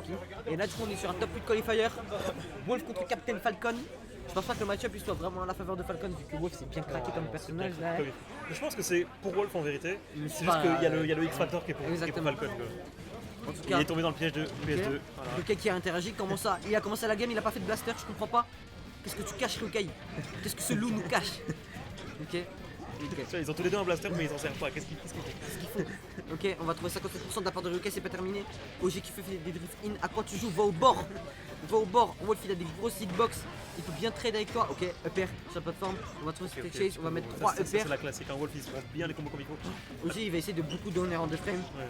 qui. Et là, du coup, on est sur un top 8 qualifier. Wolf contre Captain Falcon. Je pense pas que le match-up il soit vraiment à la faveur de Falcon vu que Wolf c'est bien craqué comme personnage là. Je pense que c'est pour Wolf en vérité. Mais C'est pas, juste qu'il y a le X-Factor qui est pour exactement. Falcon. En tout Il cas, est tombé dans le piège de PS2. Voilà. Ryukei qui a interagi, comment ça? Il a commencé la game, il a pas fait de blaster, je comprends pas. Qu'est-ce que tu caches Ryukei? Qu'est-ce que ce loup nous cache? Ok. Ils ont tous les deux un blaster mais ils en servent pas. Qu'est-ce qu'il faut? Ok, on va trouver 57% de la part de Ryukei, c'est pas terminé. OG qui fait des drift in, à quoi tu joues? Va au bord. Va au bord. Wolf il a des grosses hitbox, il peut bien trade avec toi. Ok, upper sur la plateforme, on va trouver cette chase, on va mettre 3 upper. C'est la classique, Wolf il se prend bien les combos comme il faut. OG il va essayer de beaucoup donner en 2 frames. Ouais.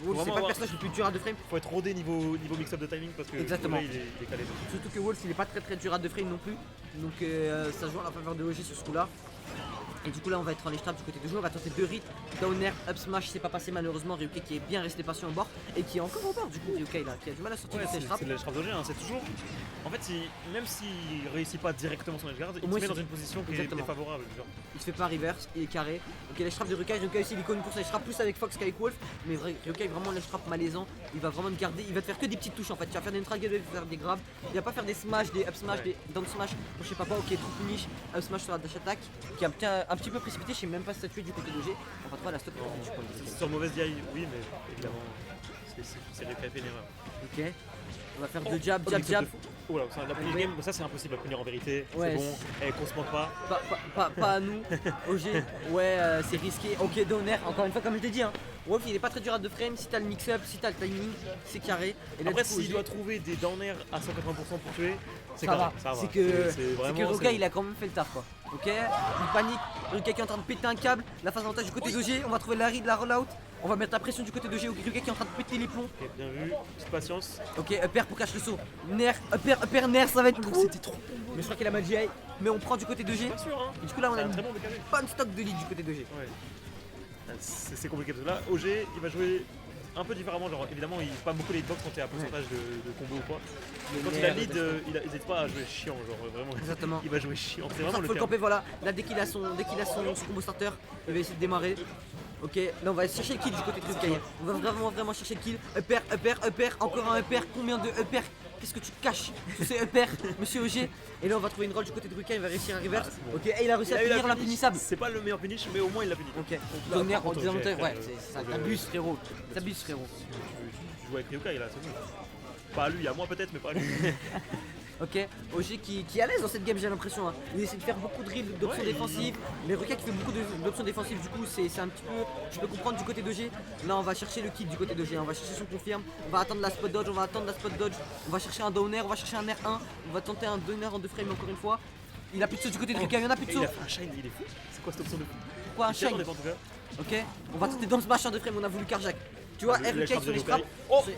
Wolf c'est pas le personnage le plus dur à 2 frames. Faut être rodé niveau mix-up de timing parce que exactement. là, il est calé. Surtout que Wolf il est pas très dur à 2 frames non plus. Donc ça joue en la faveur de OG sur ce coup là. Et du coup là on va être en les traps du côté de jeu, on va tenter 2 hits, down air, up smash, c'est pas passé malheureusement. Ryukei qui est bien resté patient au bord et qui est encore au bord du coup. Ryukei là qui a du mal à sortir de ses traps. C'est le trap d'OG, hein. C'est toujours. En fait même s'il réussit pas directement son edge guard, il se met dans une position qui est défavorable. Genre. Il se fait pas reverse, il est carré. Ok les traps de Ryukei aussi il est connu pour ça, il trappe plus avec Fox qu'avec Wolf. Mais Ryukei vraiment les traps malaisant, il va vraiment te garder, il va te faire que des petites touches en fait. Tu vas faire des neutral gateway, faire des grabs, il va pas faire des smash, des up smash, des down smash. Je sais pas ok true punish, up smash sur la dash attack qui est un petit peu précipité, je sais même pas statué du côté d'OG. On va trouver la stop. Sur mauvaise DI, oui mais évidemment c'est Ryukei fait une erreur. Ok. On va faire 2 jab. Oh là, la première game, ça c'est impossible à punir en vérité. Ouais, c'est bon, et qu'on se manque pas. Pas à nous. OG, ouais, c'est risqué. Ok, Donner, encore une fois, comme je t'ai dit, hein, Wolf il est pas très dur à 2 frames. Si t'as le mix-up, si t'as le timing, c'est carré. Et là, après, s'il doit trouver des down air à 180% pour tuer, c'est ça carré. va. C'est que Ryukei il a quand même fait le taf quoi. Ok, il panique. Ryukei qui est en train de péter un câble. La phase d'avantage du côté d'OG, on va trouver la read, la rollout. On va mettre la pression du côté de Ryukei qui est en train de péter les plombs. Ok, bien vu, petite patience. Ok, upper pour cacher le saut. Nair, upper, nair, ça va être trop. C'était trop. Mais je crois qu'il a mal GI. Mais on prend du côté de G. Pas sûr, hein. Et du coup là on a une très bon décalé. bonne stock de lead du côté de G. Ouais. C'est compliqué parce que là, OG il va jouer un peu différemment. Genre évidemment il pas beaucoup les hitbox quand t'es à pourcentage de combo ou quoi. Quand il a lead, il hésite pas à jouer chiant, genre vraiment. Exactement. Il va jouer chiant. C'est vraiment le faut le terme. camper, voilà. Là dès qu'il a son combo starter, il va essayer de démarrer. Ok, là on va chercher le kill du côté de Ryukei. On va vraiment chercher le kill. Upper, encore un upper. Combien de upper? Qu'est-ce que tu caches? Tu sais upper, monsieur OG. Et là on va trouver une roll du côté de Ryukei, il va réussir à reverse. Bon. Ok, et il a réussi à punir l'impunissable. C'est pas le meilleur punish, mais au moins il l'a puni. Ok, Donc Donner par en contre, désavantage, OG, ouais, c'est ça, t'abuses frérot. T'abuses frérot. Tu joues avec Ryukei là, c'est bon. Pas à lui, à moi peut-être, mais pas à lui. Ok, OG qui est à l'aise dans cette game j'ai l'impression. Hein. Il essaie de faire beaucoup de dribbles, d'options défensives. Mais Ryukei qui fait beaucoup d'options défensives, du coup c'est un petit peu. Je peux comprendre du côté d'OG. Là on va chercher le kill du côté d'OG, on va chercher son confirme. On va attendre la spot dodge, on va chercher un downer, on va chercher un R1. On va tenter un downer en 2 frames encore une fois. Il a plus de saut du côté de Ryukei, il y en a plus de saut. Il a fait un shine, il est fou. C'est quoi cette option de fou? Pourquoi un shine? Ok, on va tenter dans ce match en 2 frames, on a voulu carjack. Tu vois, Ryukei sur les frappes,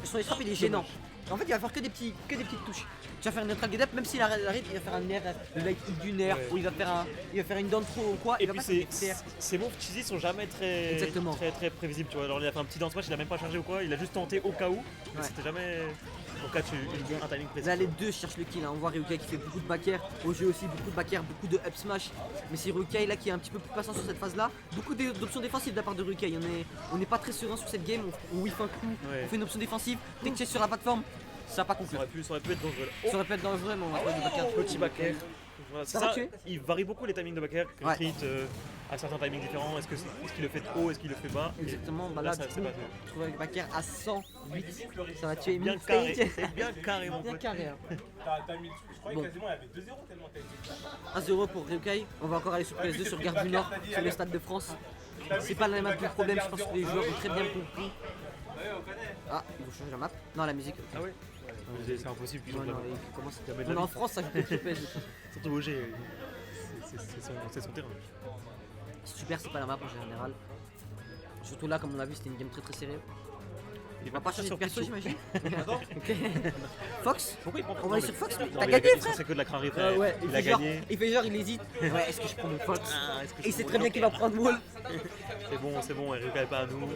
son frappe il est gênant. En fait il va faire que des petites touches. Tu vas faire une neutral get up, même s'il arrive, il va faire un air, le light hit du nerf, ou il va faire une down throw ou quoi. Et puis ces moves cheesy sont jamais très prévisibles, tu vois. Alors il a fait un petit dance match, il a même pas chargé ou quoi, il a juste tenté au cas où, mais c'était jamais au cas un timing précis. Là les deux cherchent le kill, hein. On voit Ryukei qui fait beaucoup de back air, OG aussi beaucoup de back air, beaucoup de up smash. Mais c'est Ryukei là qui est un petit peu plus patient sur cette phase là. Beaucoup d'options défensives de la part de Ryukei, on n'est pas très serein sur cette game, on whiff un coup, on fait une option défensive, take chase sur la plateforme. Ça n'a pas conclu. Ça aurait pu être dangereux. Ça aurait pu être dangereux, mais on va trouver du back-air. Petit back-air. Voilà, ça, il varie beaucoup les timings de back-air. Crit à certains timings différents. Est-ce qu'il le fait trop? Est-ce qu'il le fait bas? Exactement. Bah là, ça tu trouves avec back-air à 108. Ça va tuer bien carré. C'est bien carré, mon pote. Bien carré. T'as mis, je croyais quasiment il y avait 2-0 tellement t'as été 1-0 pour Ryukei. On va encore aller sur PS2 sur Gare du Nord, sur le stade de France. C'est pas la map le problème, je pense que les joueurs ont très bien compris. Ah, ils vont changer la map. Non, la musique. Ah ouais. C'est impossible. On est en France, ça joue plus PS2. Surtout OG, c'est son terrain. Super, c'est pas la map en général. Surtout là, comme on l'a vu, c'était une game très serrée. Il va pas changer de perso, j'imagine. Ok. Fox? Pourquoi il prend On va aller sur Fox? T'as gagné, gagné, frère? C'est que de la crânerie, frère. Ouais, il a gagné. Il fait genre, il hésite. Ouais, est-ce que je prends mon Fox? Et il sait très bien qu'il va va prendre Wall. C'est bon, il regarde pas à nous.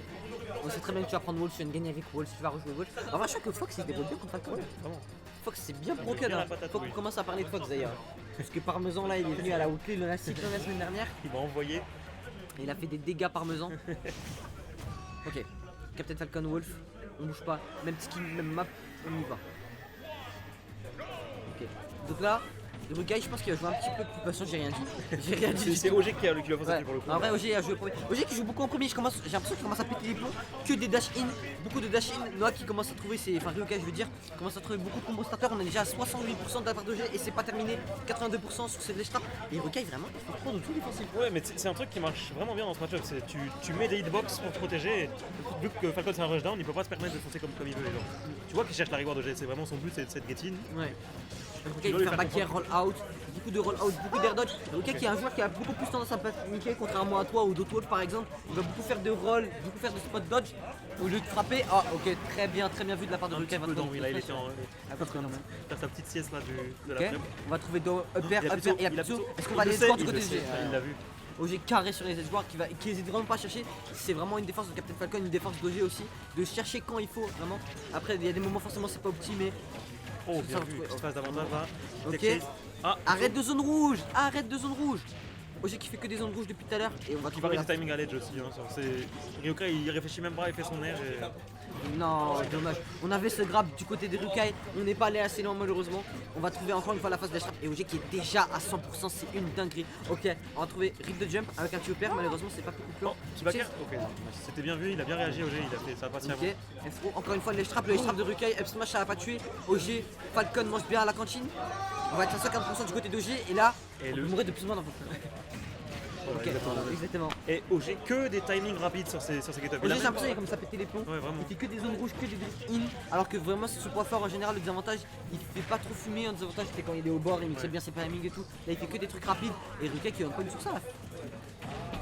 On sait très bien que tu vas prendre Wolf, tu viens de gagner avec Wolf, tu vas rejouer Wolf. En vrai, je crois que Fox il se débrouille bien contre Falcon. Vraiment. Fox c'est bien broken. Hein. Faut qu'on commence à parler de Fox d'ailleurs. Parce que Parmesan là il est venu à la Outley, dans la cyclone la semaine dernière. Il m'a envoyé. Et il a fait des dégâts Parmesan. Ok, Captain Falcon Wolf. on bouge pas, même skin, même map, on y va. Ok, donc là, Rukai, je pense qu'il va jouer un petit peu plus patient, j'ai rien dit. J'ai rien dit. C'est OG qui a le Ouais. pour le coup. En vrai, OG a joué au premier. OG qui joue beaucoup en premier, j'ai l'impression qu'il commence à péter les plombs, que des dash in, beaucoup de dash in. Noah qui commence à trouver ses. Enfin, Ryokai, je veux dire, commence à trouver beaucoup de combos starters. On est déjà à 68% de la part d'OG et c'est pas terminé, 82% sur ses flash traps. Et Ryokai, vraiment, il faut prendre tout défensif. Ouais, mais c'est un truc qui marche vraiment bien dans ce match-up. C'est tu mets des hitbox pour te protéger. Et vu que Falcon c'est un rushdown, il peut pas se permettre de foncer comme il veut. Genre. Tu vois qu'il cherche la reward OG, c'est vraiment son but, c'est de get in. Ouais. Ryokai, il veut faire back air, roll out, beaucoup de roll out, beaucoup d'air dodge. Ryokai qui est un joueur qui a beaucoup plus tendance à paniquer, contrairement à toi ou d'autres par exemple. Il va beaucoup faire de roll, beaucoup faire de spot dodge au lieu de frapper. Ah, ok, très bien vu de la part de Un Ryokai. petit peu dans, il a été en. Faire sa petite sieste là de la prep. On va trouver do upper, Il a upper plutôt- et il a Apitsu. plutôt- Est-ce qu'on va il aller le sait, score du il côté le du sait, G il l'a vu. OG carré sur les edgeguards qui hésite vraiment pas à chercher. C'est vraiment une défense de Captain Falcon, une défense d'OG aussi. De chercher quand il faut, vraiment. Après, il y a des moments forcément c'est pas optimé. Oh, Ça, bien ça, vu, ouais. petite phase d'avantage là. Ok. Tech chase. Ah, Arrête de zone rouge. Arrête de zone rouge. OG qui fait que des zones rouges depuis tout à l'heure. Et on va qui trouver varie la... du timing à l'edge aussi. Hein, Ryokai il réfléchit même pas, il fait son air. Et... Non, dommage. On avait ce grab du côté des Rukai. On n'est pas allé assez loin malheureusement. On va trouver encore une fois la phase de trap. Et OG qui est déjà à 100%. C'est une dinguerie. Ok, on va trouver Rip de Jump avec un petit upper. Malheureusement, c'est pas beaucoup de plan. Petit backer. Ok, c'était bien vu, il a bien réagi OG, il a fait ça passé avant. Ok, FO, encore une fois le trap de Rukai, up smash ça a pas tué. OG, Falcon mange bien à la cantine. On va être à 50% du côté d'OG et là, Et on le- peut mourir de plus ou moins dans votre. Voilà, Ok, exactement. voilà, exactement. Et OG que des timings rapides sur ses get-up. OG, j'ai l'impression qu'il commence à péter les plombs. Ouais, vraiment. Il fait que des zones rouges, que des drift in. Alors que vraiment, c'est ce point fort en général. Le désavantage, il fait pas trop fumer. Un désavantage, c'est quand il est au bord, il mixait bien ses timings et tout. Là, il fait que des trucs rapides. Et Rukai qui est encore une sur ça là.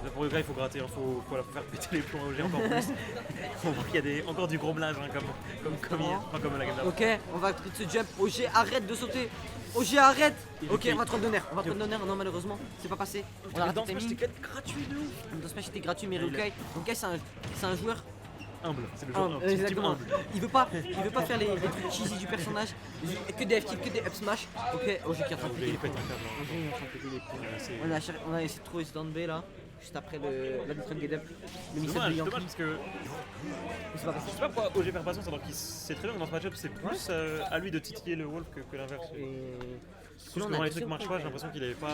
Là, pour Ryokai il faut gratter, il faut faire péter les plombs à OG encore plus. On voit qu'il y a encore du gros blage hein, comme hier, enfin, comme la game d'avant. Ok, on va de ce jump. OG, arrête de sauter. OG, arrête. Ok, on va prendre d'honneur. On va prendre d'honneur. Non, malheureusement, c'est pas passé. On a raté Dans le ce match, timing. c'était gratuit de ouf. Dans ce match c'était gratuit mais il a- Rukai c'est un joueur Humble, c'est le joueur humble. C'est le team exactement. humble. Il veut pas faire les trucs cheesy du personnage, que des F-kills, que des up smash. Ok, OG qui est en train de péter Il les pète plombs. un câble. OG est en train de péter les plombs. C'est On a essayé de trouver ce down B là, juste après la détruite get up. Le mix dommage, brillant. dommage parce que Mais c'est pas passé. je sais pas pourquoi OG perd patience alors qu'il sait très bien que dans ce match-up c'est plus à lui de titiller le wolf que l'inverse. Et Parce que quand les trucs marchent pas, j'ai l'impression qu'il avait pas.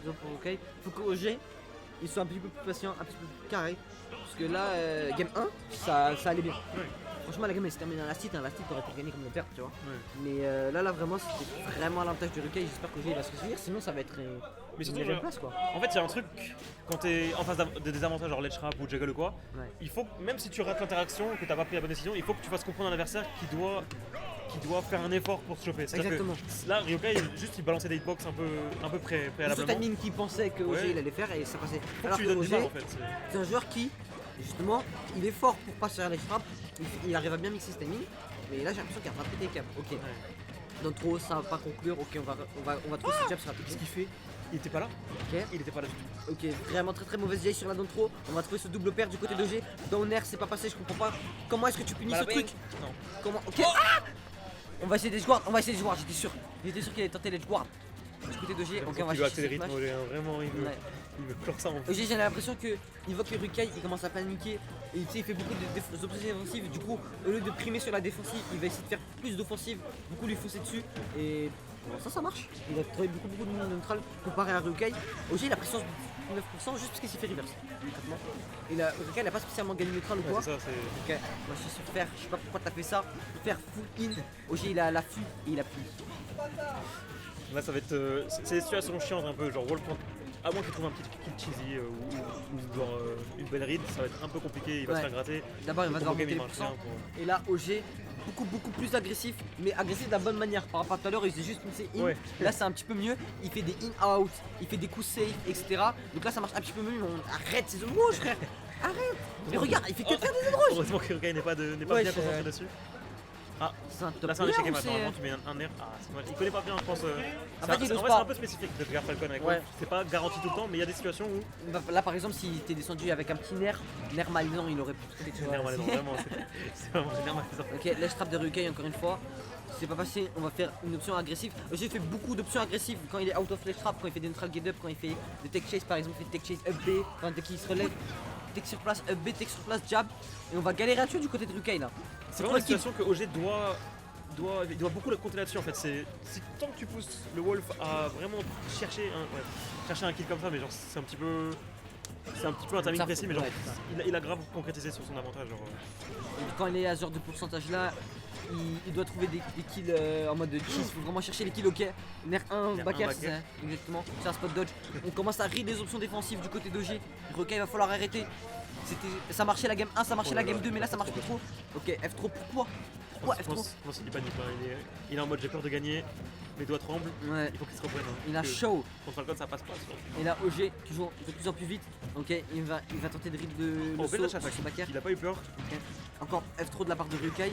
Ok, faut que OG il soit un petit peu plus patient, un petit peu plus carré. Parce que là, game 1, ça allait bien. Ouais. Franchement, la game elle s'est terminée dans la site, la site aurait pu gagner comme le perdre, tu vois. Ouais. Mais là vraiment, c'était vraiment à l'avantage de Rukai. J'espère que OG il va se réussir, sinon ça va être Mais surtout, une genre, place quoi. en fait, il y a un truc quand t'es en face de désavantages genre ledge trap ou juggle ou quoi. Ouais. Il faut que, même si tu rates l'interaction, que t'as pas pris la bonne décision, il faut que tu fasses comprendre à l'adversaire qui doit faire un effort pour se choper. C'est-à-dire Exactement. que là, Ryokai, il balançait des hitbox un peu C'est ce préalablement. timing qu'il pensait que OG Ouais. il allait faire et ça passait. Faut que Alors tu que lui donnes du mal en OG, fait. c'est un joueur qui, justement, il est fort pour pas se faire les frappes. Il arrive à bien mixer ce timing. Mais là j'ai l'impression qu'il a rattrapé des câbles. Ok. Dans trop, ça va pas conclure. Ok, on va trouver ce jab sur la Qu'est-ce technique. qu'il fait Il était pas là. Ok. Il était pas là du tout. Ok, vraiment très mauvaise vieille sur la down throw. On va trouver ce double pair du côté d'OG. Down air, c'est pas passé, je comprends pas. Comment est-ce que tu punis ce truc? Non. Comment? Ok. Ah, on va essayer des guard, j'étais sûr. J'étais sûr qu'il allait tenter les guard. Du côté d'OG, ok, on va Il veut chercher accélérer cette le rythme, match. OG, hein, vraiment, Ouais. il veut clore ça en OG, j'ai l'impression qu'il voit que Rukai il commence à paniquer et tu sais, il fait beaucoup d'oppositions défensives. Du coup, au lieu de primer sur la défensive, il va essayer de faire plus d'offensive, beaucoup lui foncer dessus et bon, ça marche. Il a trouvé beaucoup de monde neutral comparé à Rukai. OG il a pris 9% juste parce qu'il s'est fait reverse. Concrètement. Et là, Rukai il a pas spécialement gagné neutral ou quoi. c'est ça, c'est. Ok, moi je suis sur faire, je sais pas pourquoi t'as fait ça, faire full in. OG il a l'affût et il a puni. Là, ça va être. C'est des situations chiantes un peu, genre Wolf, à moins qu'il trouve un petit kill cheesy ou genre une belle read, ça va être un peu compliqué, il va Ouais. se faire gratter. D'abord il va Le devoir combo monter game, les il marche pourcents. bien pour- Et là OG beaucoup plus agressif, mais agressif de la bonne manière. Par rapport à tout à l'heure, il faisait juste pousser in. Ouais. Là c'est un petit peu mieux, il fait des in-out, il fait des coups safe, etc. Donc là ça marche un petit peu mieux, mais on arrête ces zones rouges frère. Arrête. Mais regarde, il fait que de faire des zones rouges. Heureusement que Ryokai n'est pas Ouais, bien je- concentré dessus. Ah, C'est un top là c'est un player échec ou match, c'est- normalement tu mets un air. Ah, c'est dommage. Il connaît pas bien, je pense. En fait, il en ose fait, c'est pas. un peu spécifique de faire Falcon avec Ouais. Wolf. C'est pas garanti tout le temps, mais il y a des situations où. Là par exemple si t'es descendu avec un petit nerf malaisant il aurait pu te C'est nerf malaisant, vraiment. C'est vraiment nerf malaisant. Ok, là je trappe de Rukai encore une fois. C'est pas passé, on va faire une option agressive. J'ai fait beaucoup d'options agressives quand il est out of flash trap, quand il fait des neutral get up, quand il fait des tech chase par exemple, il fait tech chase up B, quand dès qu'il se relève, tech sur place, up B, tech sur place, jab. Et on va galérer à tuer du côté de Rukai là. C'est vraiment trop une kill. situation que OG il doit beaucoup compter là-dessus en fait. Si tant que tu pousses le Wolf à vraiment chercher un kill comme ça, mais genre c'est un petit peu un timing Ça, précis, mais genre ouais, c'est ça. il a grave concrétisé sur son avantage. Genre, Quand il est à ce genre de pourcentage là, il doit trouver des kills en mode cheese. Faut vraiment chercher les kills. Ok, Ner 1 Ner backer, 1 c'est ça, backer. exactement. C'est un spot dodge. On commence à read les options défensives du côté d'OG. Requin, il va falloir arrêter. Ça marchait la game 1, ça marchait Oh la là game là, 2, mais là ça marche plus trop. Ok, F3, pourquoi Pourquoi je F3 pense qu'il panique. Hein. Il est en mode j'ai peur de gagner, les doigts tremblent, Ouais, il faut qu'il se reprenne. Hein, il a parce que chaud. Contre Falcon ça passe pas. Et là, OG, toujours de plus en plus vite. Ok, il va tenter de read de Oh, le belle saut attaque. sur son backer. Il a pas eu peur. Ok. Encore F3 de la part de Ryukai.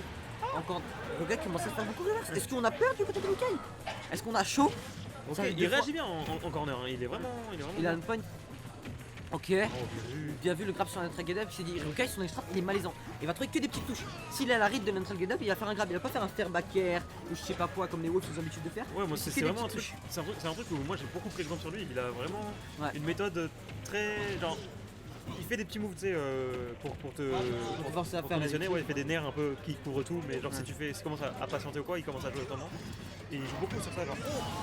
Encore Ryukai qui commence à faire beaucoup de reverse. Est-ce qu'on a peur du côté de Ryukai? Est-ce qu'on a chaud? Ok, Ça, il deux fois. réagit bien en corner, hein. Il est vraiment. Il a une point. Ok. Oh, bien vu. Bien vu le grab sur un neutral get up, il s'est dit Ryukai son extra il est malaisant. Il va trouver que des petites touches. S'il a la read de neutral get up, il va faire un grab, il va pas faire un fair back air ou je sais pas quoi comme les Wolves ont l'habitude de faire. Ouais, moi C'est c'est que des vraiment un petites truc. C'est un truc où moi j'ai beaucoup pris exemple sur lui. Il a vraiment Ouais. une méthode très genre. Il fait des petits moves, tu sais, pour te forcer à pour faire les conditionner. trucs. Ouais, il fait des nerfs un peu qui couvrent tout, mais genre Ouais. si tu commences à patienter ou quoi, il commence à jouer autrement. Et il joue beaucoup sur ça, genre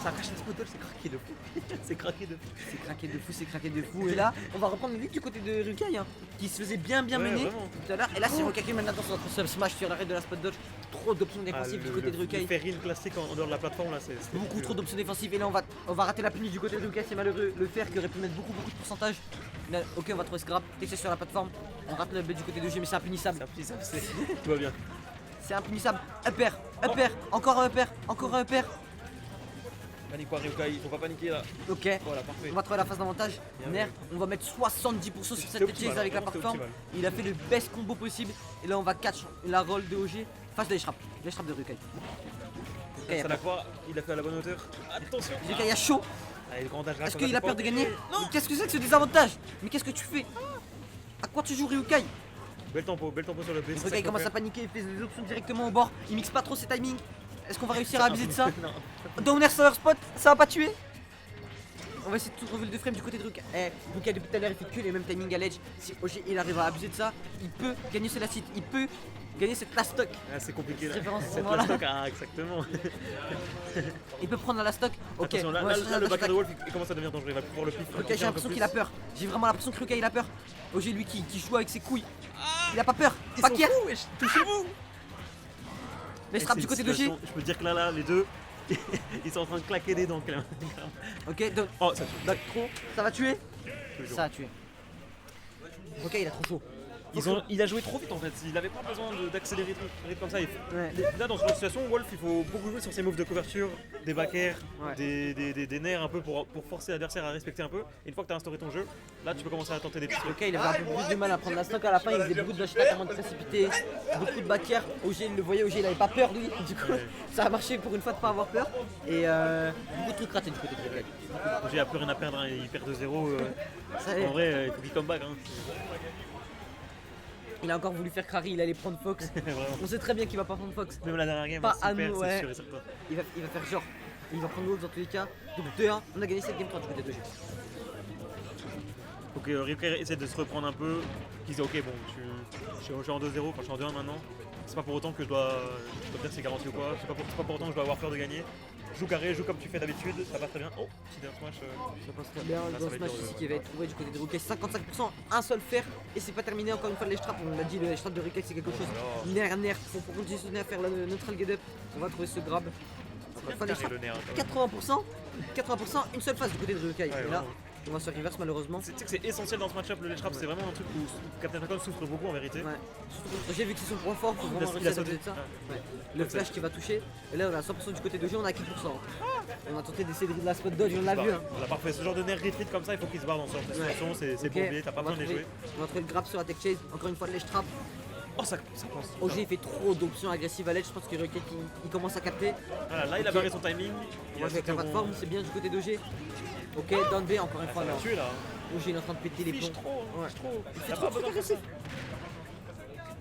ça a caché le spot dodge, c'est craqué de fou. C'est craqué de fou. C'est craqué de fou, c'est craqué de fou. Et là, on va reprendre le lead du côté de Ryukai hein, qui se faisait bien Ouais, mener vraiment. tout à l'heure. Et là, c'est Ryukai qui mène attention notre seul smash sur l'arrêt de la spot dodge. Trop d'options défensives du côté de Le Ryukai. ferry classique en dehors de la plateforme là, c'est Beaucoup trop d'options défensives. Et là, on va rater la punition du côté de Ryukai, c'est malheureux. Le fer qui aurait pu mettre beaucoup de pourcentage. Là, ok, on va trouver ce grab. Texté sur la plateforme. On rate le B du côté de G, mais c'est impunissable. Tout va bien. C'est impunissable. Upper, upper, encore un upper, encore un upper. Panique pas Ryukai, il faut pas paniquer là. Ok, Voilà, parfait. on va trouver la phase d'avantage. Bien Ner, vu. on va mettre 70% sur C'était cette optimal, chase avec la vraiment, c'était plateforme. optimal. Il a fait le best combo possible. Et là, on va catch la roll de OG face de l'échappe. L'échappe de Ryukai. Ok, Ça la fois, il a fait à la bonne hauteur. Attention. Ryukai a chaud. Allez, le grand dash là, Est-ce qu'on qu'il a pas peur de gagner? oublié. Mais qu'est-ce que c'est que ce désavantage? Mais qu'est-ce que tu fais? À quoi tu joues Ryukai? Bel tempo sur le B. c'est ça Ryukai qu'il faut commence à faire. paniquer, il fait des options directement au bord. Il mixe pas trop ses timings. Est-ce qu'on va réussir à abuser de ça? Non. Downer sur leur spot, ça va pas tuer. On va essayer de tout trouver le frame du côté de Ryukai. Ryukai depuis tout à l'heure il fait que les mêmes timings à l'edge. Si OG il arrive à abuser de ça, il peut gagner ce last hit, il peut gagner cette last stock. Ah, c'est compliqué là. Référence, Cette voilà. last stock, ah, exactement. Il peut prendre la last stock. Ok, Attention, là, on va là, chercher là, la le dash backer attack. de Wolf il commence à devenir dangereux. Il va pouvoir le pif. Ryukai j'ai l'impression qu'il a peur. J'ai vraiment l'impression que Ryukai il a peur. OG lui qui joue avec ses couilles. Il a pas peur. Pas care. Touchez-vous. Les frappes du côté de G. Je peux te dire que là, les deux, ils sont en train de claquer des dents. Ok, donc Oh, ça tue. back trop. Ça va tuer? Toujours. Ça a tué. Ok, il a trop chaud. Il a joué trop vite en fait, il avait pas besoin d'accélérer le rythme comme ça. Ouais. Là dans cette situation, Wolf il faut beaucoup jouer sur ses moves de couverture, des back air, Ouais. des nerfs un peu pour forcer l'adversaire à respecter un peu. Et une fois que tu as instauré ton jeu, là tu peux commencer à tenter des petits trucs. Ok, il avait un peu plus de mal à prendre la stock à la fin, il faisait beaucoup de dash attack avant de précipiter, beaucoup de back air. OG il le voyait, OG il avait pas peur lui, du coup Ouais. ça a marché pour une fois de pas avoir peur. Et beaucoup de trucs ratés du côté de Ryukai. J'ai plus rien à perdre, hein, il perd 2-0. Ça y est. En vrai, il faut qu'il come back. Hein. Il a encore voulu faire Crary, il allait prendre Fox. Vraiment. On sait très bien qu'il va pas prendre Fox. Même la dernière game, Pas on à s'y perd, nous, c'est ouais. sûr et certain. Il va faire genre. Il va prendre l'autre dans tous les cas. Donc 2-1, on a gagné cette game 3 du côté de OG. Donc Ryukai essaie de se reprendre un peu. Il dit ok bon, je suis en 2-0, quand je suis en 2-1 maintenant. C'est pas pour autant que je dois dire que c'est garanti ou quoi. C'est pas pour autant que je dois avoir peur de gagner. Joue carré, joue comme tu fais d'habitude, ça passe très bien. Oh, petit down smash. Ça passe très bien. Là, Le ça va smash être dur, ici qui va être trouvé du côté de Ryukai. 55%, un seul fer. Et c'est pas terminé encore une fois les straps. On l'a dit, les straps de Ryukai c'est quelque chose. Oh Nerf, faut continuer à faire le neutral get up. On va trouver ce grab. Encore une fois les carré straps. le nerf, quand même. 80%, une seule phase du côté de Ryukai. Ouais, Et là, vraiment. on va se reverse malheureusement. Tu sais que c'est essentiel dans ce match-up, le ledge trap, c'est vraiment un truc où Captain Falcon souffre beaucoup en vérité. Ouais. Surtout contre G, vu que c'est son point fort, faut Il vraiment a réussir à sauté. abuser de ça. Ah. Ouais. Le flash qui va toucher. Et là, on a 100% du côté de G, on a 4%. On a tenté d'essayer de la spot dodge, on l'a vu. Hein. On a parfait, ce genre de nerf retreat comme ça, il faut qu'il se barre dans ce genre de situation, c'est Ok. bourbier, t'as pas On va besoin de les trouver- jouer. On va trouver le grab sur la tech chase. Encore une fois, le ledge trap. Oh, ça pense. OG il fait trop d'options agressives à l'edge. Je pense que Ryukai il commence à capter. Voilà, là il a Ok. barré son timing. On va jouer avec la plateforme, c'est bien du côté d'OG. Ok, down B encore une fois. Ça là. va tuer là. OG il est en train de péter les Fiche plombs. trop, Ouais. fiche trop. Il Il fait a trop pas de besoin trucs de faire agressifs.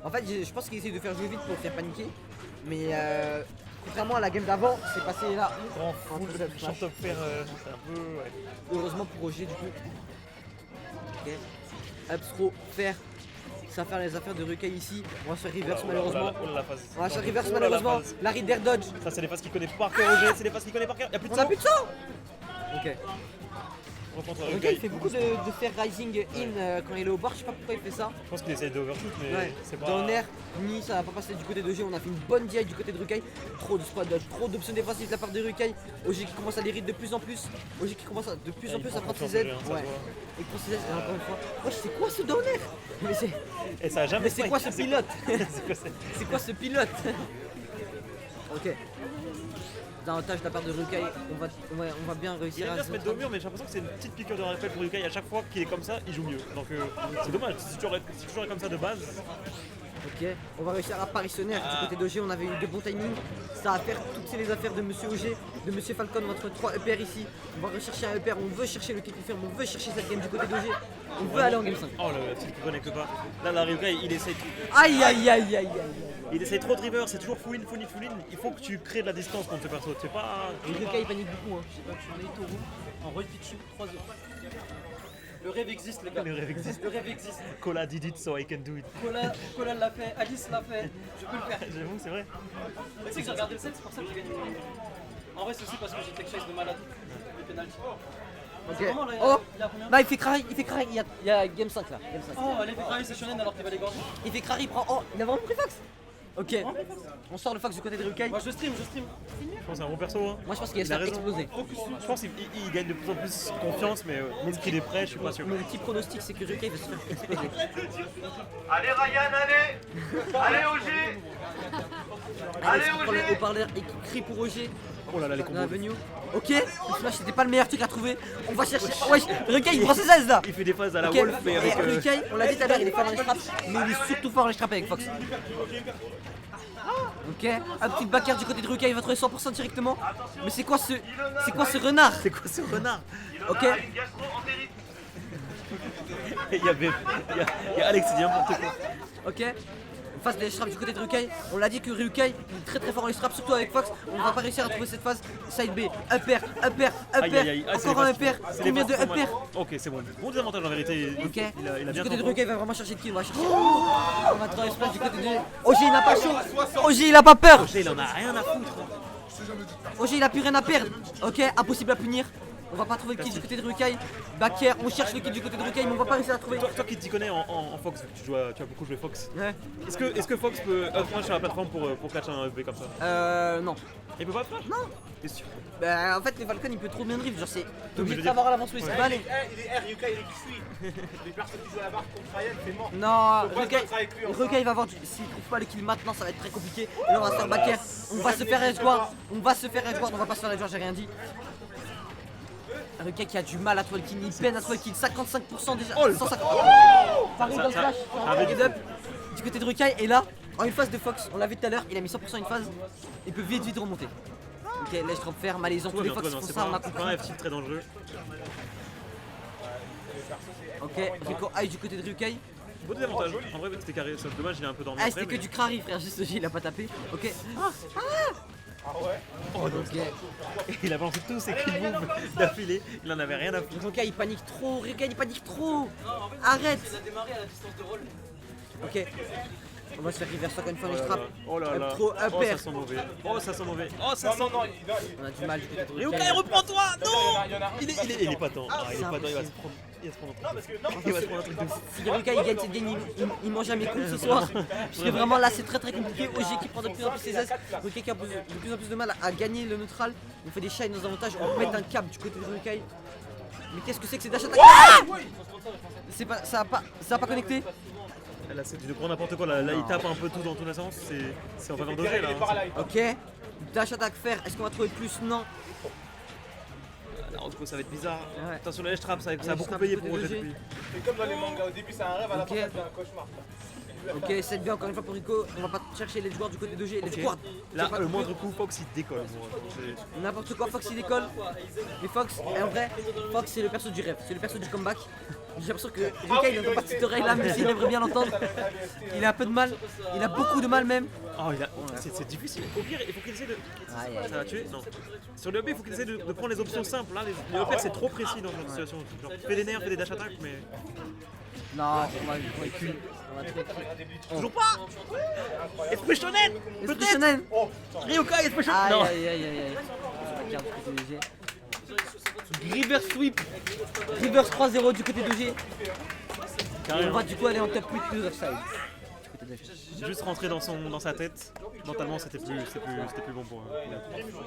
ça. En fait, je pense qu'il essaie de faire jouer vite pour faire paniquer. Mais contrairement à la game d'avant, c'est passé là. En En full full short smash. up faire, c'est un peu. Ouais. Heureusement pour OG du coup. Ok. Up throw, faire. ça va faire les affaires de Rukai ici. On va se faire reverse Oh malheureusement. là là, la phase. On va se faire reverse Oh là, malheureusement. la phase. La Reader Dodge. Ça, c'est les phases qu'il connaît par cœur, OG. C'est les phases qu'il connaît par cœur. Y'a plus de On a sang. plus de sang. Ok. On reprend Rukai Rukai. il fait beaucoup de faire rising in quand il est au bord. Je sais pas pourquoi il fait ça. Je pense qu'il essaie d'overshoot, mais Ouais. c'est pas. Dans l'air, ni ça va pas passer du côté de OG. On a fait une bonne DI du côté de Rukai. Trop de squad dodge, trop d'options défensives de la part de Rukai. OG qui commence à les read de plus en plus. OG qui commence de plus en il plus prend à prendre confiance ses aides. au jeu, hein, ça Ouais. se voit. Il prend ses aides et encore une fois. Wesh, c'est quoi ce down air? Mais c'est. Et ça a jamais Mais c'est quoi ce spike. pilote? C'est quoi c'est C'est quoi ce pilote? Ok. Davantage de la part de Rukai, on va bien Il réussir aime à bien se mettre dos au mur, mais j'ai l'impression que c'est une petite piqûre de rappel pour Rukai. À chaque fois qu'il est comme ça, il joue mieux. Donc c'est dommage. Si tu jouerais comme ça de base, Ok, on va réussir à apparitionner du côté d'OG, on avait eu de bons timings. Ça va faire toutes les affaires de Monsieur OG, de Monsieur Falcon, notre 3 EPR ici. On va rechercher un EPR, on veut chercher le kill confirm, on veut chercher cette game du côté d'OG. On veut aller en game 5. oh le petit qui connecte pas. Là, Rukai, il essaie. Aïe aïe aïe aïe aïe. Il essaye trop de river, c'est toujours full in, full in, full in. Il faut que tu crées de la distance contre ce perso. C'est pas. Et Rukai il panique beaucoup. Hein. Je sais pas, tu mets Toru en roll Pichu 3-0. Le rêve existe, les gars. Le rêve existe. Le rêve existe. Cola did it so I can do it. Cola l'a fait, Alice l'a fait, je peux le faire. J'avoue, c'est vrai. Tu sais que j'ai regardé le set, c'est pour ça que j'ai gagné. En vrai, c'est aussi parce que j'ai tech chase de malade. Les penalties. Ok. Vraiment, là, Oh il y a combien? là il fait crari, il y a game 5 là. Game 5. Oh, elle est fait c'est shonen alors qu'il va les gorger. Il fait crari, il prend. Oh, il a vraiment pris Fox. Ok, on sort le Fox du côté de Rukai. Moi je stream. Je pense que c'est un bon perso. Hein. Moi je pense qu'il Il a va se faire raison. exploser. Je pense qu'il gagne de plus en plus confiance, mais est-ce qu'il est prêt? Je suis pas sûr. Mon petit pronostic c'est que Rukai va se faire exploser. Allez Ryan, allez Allez OG Allez, qui prend le haut-parleur et qui crie pour OG. Oh là là, les Dans combos. l'avenue. Ok, le flash c'était pas le meilleur truc à trouver. On va chercher. Wesh, Rukai il prend ses aises là. Il fait des phases à la Ok, Wolf, mais avec. et Rukai, on l'a dit tout à l'heure, il est fort dans les straps, mais il est surtout fort dans les straps avec Fox. Ok, un petit backer du côté de Rukai, il va trouver 100% directement. Mais c'est quoi ce renard? C'est quoi ce renard? Ok, Une gastro-entérite. Il y a Alex qui dit n'importe quoi. ok. Phase des straps du côté de Rukai. On l'a dit que Rukai il est très fort en les straps, surtout avec Fox. On va pas réussir à trouver cette phase. Side B, upper, Aïe aïe aïe. Ah, c'est encore les un phases upper. trop- c'est les Combien de phases trop mal. upper? Ok, c'est bon. Bon désavantage en vérité. Ok, Il a du bien côté de compris. Rukai il va vraiment chercher le kill, on va chercher. On va trouver l'espace du côté de OG, il n'a pas chaud. OG il a pas peur. OG, il en a rien à foutre. OG il a plus rien à perdre. Ok, impossible à punir. On va pas trouver le kill du côté de Rukai. Backer, on cherche le kill du côté de Rukai, mais on va pas réussir à trouver. Toi qui t'y connais en Fox, vu que tu as beaucoup joué Fox, Ouais. est-ce que Fox peut up sur la plateforme pour catch un FB comme ça? Non. Il peut pas faire? Non. T'es sûr? Bah en fait les Falcon il peut trop bien drift, genre c'est. T'es mais obligé je de veux savoir à l'avance où il se balait. Il est R, Yuka, il est qui suit. Les personnes qui jouent à la barre contre Ryan, c'est mort. Non, Faut pas se Rukai battre avec lui ensemble. Rukai il va avoir s'il trouve pas le kill maintenant ça va être très compliqué. Et là on va se faire backer, on va se faire edgeguard, on va pas se faire edgeguard, j'ai rien dit. Rukai qui a du mal à trouver le kill, il peine à trouver le kill, 55% déjà. 150. Paris dans le flash, head up du côté de Rukai et là, en une phase de Fox, on l'a vu tout à l'heure, il a mis 100% une phase, il peut vite remonter. Ok, laisse drop faire, malaisant, tous les Fox font C'est ça, on a pas compris. un F-tilt très dangereux. Ok, Rico High du côté de Rukai. Beau désavantage. En vrai, c'était carré. C'est dommage, il a un peu dormi. Ah, après, c'était que mais- du crari, frère, juste G, il a pas tapé. Ok. Oh, donc, Ok. il a balancé tous ses kills moves d'affilée. Il en avait rien à foutre. Rukai il panique trop, Rukai il panique trop. Arrête. Il a démarré à la distance de roll. Ok. On va se faire reverse encore une fois les Oh là straps. là. Oh là là. Trop Oh, upper. ça sent mauvais. Oh, ça sent mauvais. Oh, ça Non, sent. non, non, On a du mal du côté de Ryukai, Rukai. reprends-toi! Non! il y en a un. Il est pas temps. Ah, il est c'est pas temps. Il va impossible. se prendre. Il va se prendre un truc. Non, parce que, non, Il va se prendre un truc de fou. Si Rukai il gagne cette game, il mange à mes coups ce soir. Parce que vraiment là c'est très très compliqué. OG qui prend de plus en plus ses aises. Rukai qui a de plus en plus de mal à gagner le neutral. On fait des shines nos avantages. On met un cap du côté de Rukai. Mais qu'est-ce que c'est que ces dash attack? C'est pas, ça a pas connecté. Là, c'est du gros n'importe quoi. Là, il tape un peu tout dans tous les sens. C'est en faveur de il là. est hein. par là. Ok. Dash attack faire. Est-ce qu'on va trouver plus? Non. La Rocco, ça va être bizarre. Ouais. Attention, le edge trap, ça a edge beaucoup trap payé côté pour de Roger G. depuis. C'est comme dans les mangas, au début c'est un rêve, à la Ok. fin c'est un cauchemar. Ok, 7 bien encore une fois pour Rico. On va pas chercher les joueurs du côté de G. Les joueurs. Là, le moindre coup, Fox il décolle. N'importe quoi, Fox il décolle. Mais Fox, et en vrai, Fox c'est le perso du rêve, c'est le perso du comeback. J'ai l'impression que Rukai il entend pas de cette oreille là, mais s'il aimerait bien l'entendre. Il a un peu de mal, il a beaucoup de mal même. Oh, c'est difficile. Au pire, il faut qu'il essaie de. Aïe, aïe. Ça va tuer? Non. Sur le B, il faut qu'il essaie de prendre les options simples. Là, les OP c'est trop précis dans cette situation. Genre, fais des nerfs, fais des dash attack, mais. Non, on va cul. On va trop cul. Toujours pas Esprit shonen Esprit shonen. Ryokai, esprit shonen Aïe Non aïe aïe aïe aïe. La carte du côté DG. River sweep. Rivers 3-0 du côté DG. Et on Carrément. va du coup aller en top 8 de offside. Du côté DG. Juste rentrer dans sa tête. Mentalement, c'était plus bon pour eux.